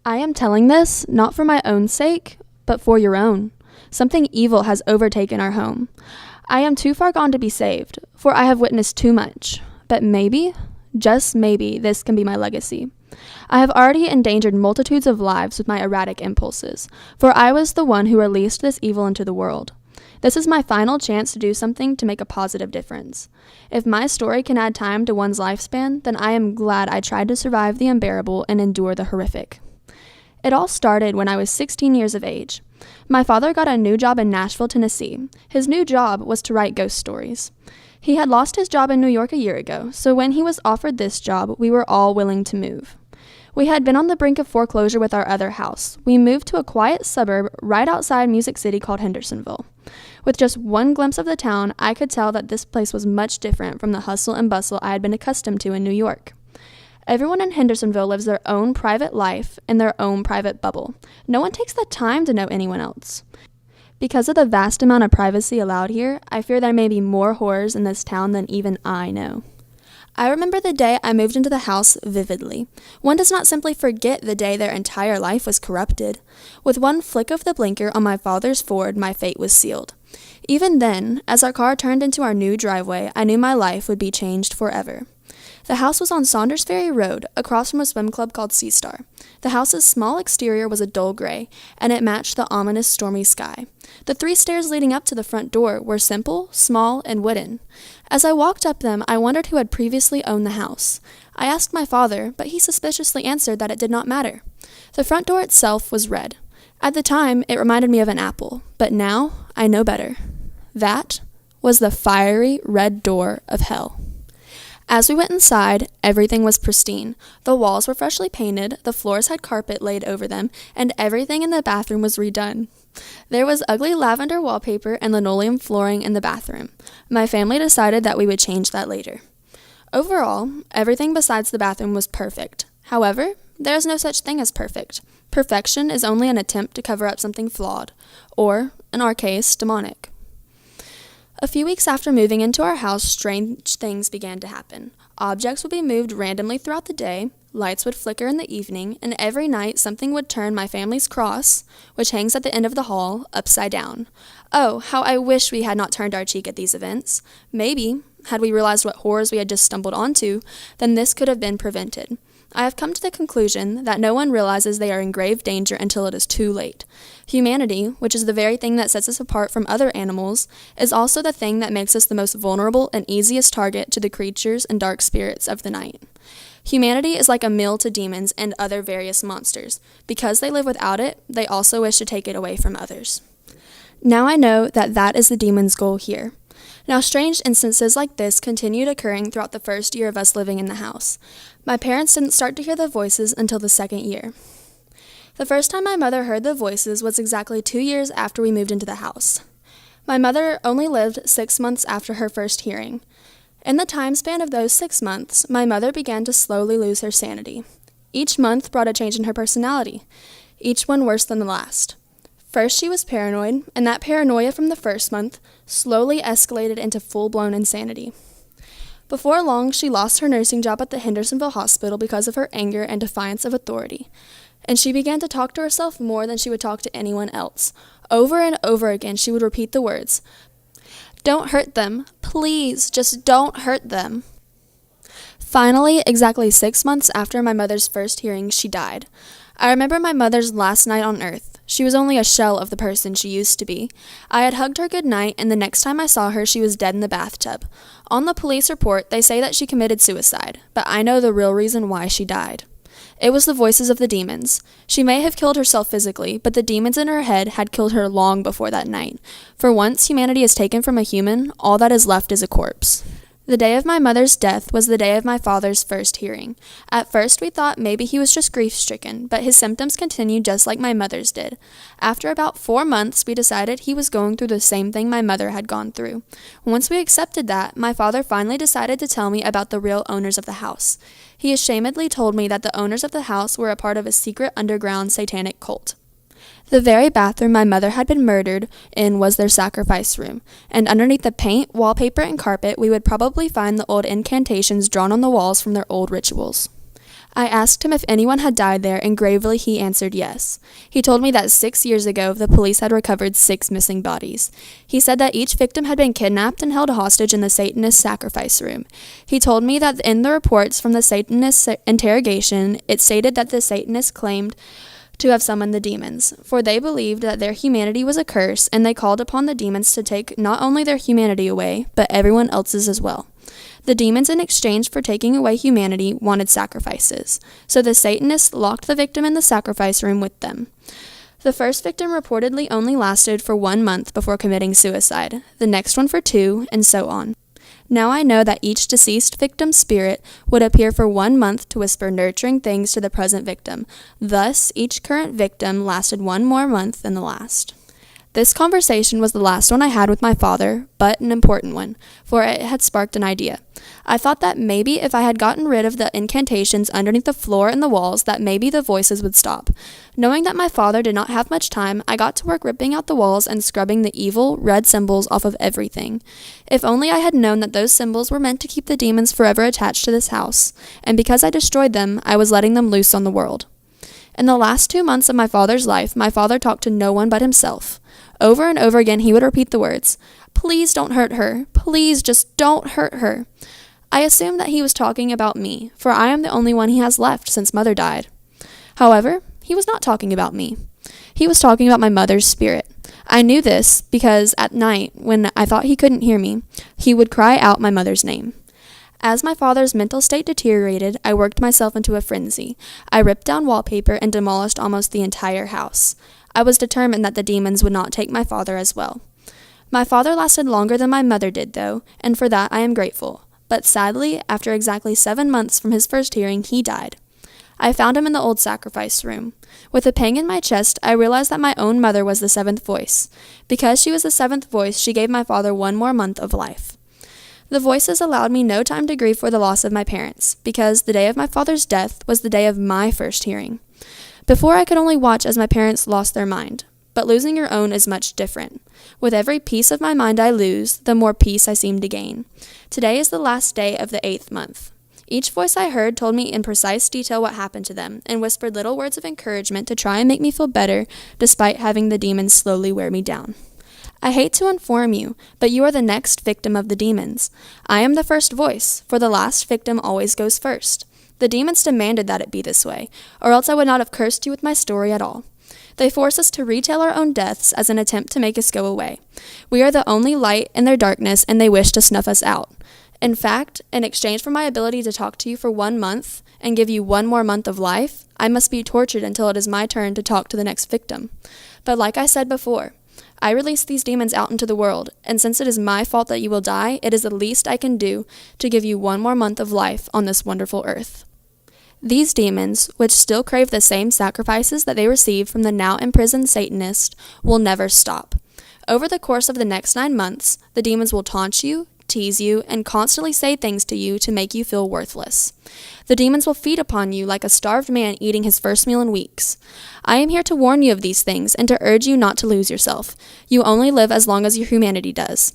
I am telling this not for my own sake, but for your own. Something evil has overtaken our home. I am too far gone to be saved, for I have witnessed too much. But maybe, just maybe, this can be my legacy. I have already endangered multitudes of lives with my erratic impulses, for I was the one who released this evil into the world. This is my final chance to do something to make a positive difference. If my story can add time to one's lifespan, then I am glad I tried to survive the unbearable and endure the horrific. It all started when I was 16 years of age. My father got a new job in Nashville, Tennessee. His new job was to write ghost stories. He had lost his job in New York a year ago, so when he was offered this job, we were all willing to move. We had been on the brink of foreclosure with our other house. We moved to a quiet suburb right outside Music City called Hendersonville. With just one glimpse of the town, I could tell that this place was much different from the hustle and bustle I had been accustomed to in New York. Everyone in Hendersonville lives their own private life in their own private bubble. No one takes the time to know anyone else. Because of the vast amount of privacy allowed here, I fear there may be more horrors in this town than even I know. I remember the day I moved into the house vividly. One does not simply forget the day their entire life was corrupted. With one flick of the blinker on my father's Ford, my fate was sealed. Even then, as our car turned into our new driveway, I knew my life would be changed forever. The house was on Saunders Ferry Road, across from a swim club called Sea Star. The house's small exterior was a dull gray, and it matched the ominous stormy sky. The 3 stairs leading up to the front door were simple, small, and wooden. As I walked up them, I wondered who had previously owned the house. I asked my father, but he suspiciously answered that it did not matter. The front door itself was red. At the time, it reminded me of an apple, but now I know better. That was the fiery red door of hell. As we went inside, everything was pristine. The walls were freshly painted, the floors had carpet laid over them, and everything in the bathroom was redone. There was ugly lavender wallpaper and linoleum flooring in the bathroom. My family decided that we would change that later. Overall, everything besides the bathroom was perfect. However, there is no such thing as perfect. Perfection is only an attempt to cover up something flawed, or, in our case, demonic. A few weeks after moving into our house, strange things began to happen. Objects would be moved randomly throughout the day, lights would flicker in the evening, and every night something would turn my family's cross, which hangs at the end of the hall, upside down. Oh, how I wish we had not turned our cheek at these events. Maybe, had we realized what horrors we had just stumbled onto, then this could have been prevented. I have come to the conclusion that no one realizes they are in grave danger until it is too late. Humanity, which is the very thing that sets us apart from other animals, is also the thing that makes us the most vulnerable and easiest target to the creatures and dark spirits of the night. Humanity is like a meal to demons and other various monsters. Because they live without it, they also wish to take it away from others. Now I know that that is the demon's goal here. Now, strange instances like this continued occurring throughout the first year of us living in the house. My parents didn't start to hear the voices until the second year. The first time my mother heard the voices was exactly 2 years after we moved into the house. My mother only lived 6 months after her first hearing. In the time span of those 6 months, my mother began to slowly lose her sanity. Each month brought a change in her personality, each one worse than the last. First, she was paranoid, and that paranoia from the first month slowly escalated into full-blown insanity. Before long, she lost her nursing job at the Hendersonville Hospital because of her anger and defiance of authority, and she began to talk to herself more than she would talk to anyone else. Over and over again, she would repeat the words, "Don't hurt them. Please, just don't hurt them." Finally, exactly 6 months after my mother's first hearing, she died. I remember my mother's last night on earth. She was only a shell of the person she used to be. I had hugged her good night, and the next time I saw her, she was dead in the bathtub. On the police report, they say that she committed suicide, but I know the real reason why she died. It was the voices of the demons. She may have killed herself physically, but the demons in her head had killed her long before that night. For once humanity is taken from a human, all that is left is a corpse. The day of my mother's death was the day of my father's first hearing. At first we thought maybe he was just grief-stricken, but his symptoms continued just like my mother's did. After about 4 months, we decided he was going through the same thing my mother had gone through. Once we accepted that, my father finally decided to tell me about the real owners of the house. He ashamedly told me that the owners of the house were a part of a secret underground satanic cult. The very bathroom my mother had been murdered in was their sacrifice room, and underneath the paint, wallpaper, and carpet we would probably find the old incantations drawn on the walls from their old rituals. I asked him if anyone had died there, and gravely he answered yes. He told me that 6 years ago the police had recovered 6 missing bodies. He said that each victim had been kidnapped and held hostage in the Satanist sacrifice room. He told me that in the reports from the Satanist interrogation, it stated that the Satanists claimed to have summoned the demons, for they believed that their humanity was a curse, and they called upon the demons to take not only their humanity away, but everyone else's as well. The demons, in exchange for taking away humanity, wanted sacrifices, so the Satanists locked the victim in the sacrifice room with them. The first victim reportedly only lasted for 1 month before committing suicide, the next one for 2, and so on. Now I know that each deceased victim's spirit would appear for 1 month to whisper nurturing things to the present victim. Thus, each current victim lasted 1 more month than the last. This conversation was the last one I had with my father, but an important one, for it had sparked an idea. I thought that maybe if I had gotten rid of the incantations underneath the floor and the walls, that maybe the voices would stop. Knowing that my father did not have much time, I got to work ripping out the walls and scrubbing the evil, red symbols off of everything. If only I had known that those symbols were meant to keep the demons forever attached to this house, and because I destroyed them, I was letting them loose on the world. In the last 2 months of my father's life, my father talked to no one but himself. Over and over again, he would repeat the words, "Please don't hurt her. Please just don't hurt her." I assumed that he was talking about me, for I am the only one he has left since Mother died. However, he was not talking about me. He was talking about my mother's spirit. I knew this because at night, when I thought he couldn't hear me, he would cry out my mother's name. As my father's mental state deteriorated, I worked myself into a frenzy. I ripped down wallpaper and demolished almost the entire house. I was determined that the demons would not take my father as well. My father lasted longer than my mother did, though, and for that I am grateful. But sadly, after exactly 7 months from his first hearing, he died. I found him in the old sacrifice room. With a pang in my chest, I realized that my own mother was the 7th voice. Because she was the 7th voice, she gave my father 1 more month of life. The voices allowed me no time to grieve for the loss of my parents, because the day of my father's death was the day of my first hearing. Before, I could only watch as my parents lost their mind, but losing your own is much different. With every piece of my mind I lose, the more peace I seem to gain. Today is the last day of the 8th month. Each voice I heard told me in precise detail what happened to them, and whispered little words of encouragement to try and make me feel better, despite having the demons slowly wear me down. I hate to inform you, but you are the next victim of the demons. I am the first voice, for the last victim always goes first. The demons demanded that it be this way, or else I would not have cursed you with my story at all. They force us to retell our own deaths as an attempt to make us go away. We are the only light in their darkness, and they wish to snuff us out. In fact, in exchange for my ability to talk to you for 1 month and give you 1 more month of life, I must be tortured until it is my turn to talk to the next victim. But like I said before, I release these demons out into the world, and since it is my fault that you will die, it is the least I can do to give you 1 more month of life on this wonderful earth. These demons, which still crave the same sacrifices that they received from the now imprisoned Satanist, will never stop. Over the course of the next 9 months, the demons will taunt you, tease you, and constantly say things to you to make you feel worthless. The demons will feed upon you like a starved man eating his first meal in weeks. I am here to warn you of these things and to urge you not to lose yourself. You only live as long as your humanity does.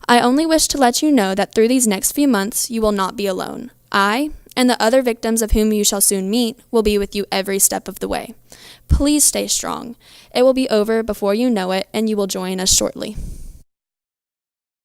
I only wish to let you know that through these next few months, you will not be alone. I, and the other victims of whom you shall soon meet, will be with you every step of the way. Please stay strong. It will be over before you know it, and you will join us shortly.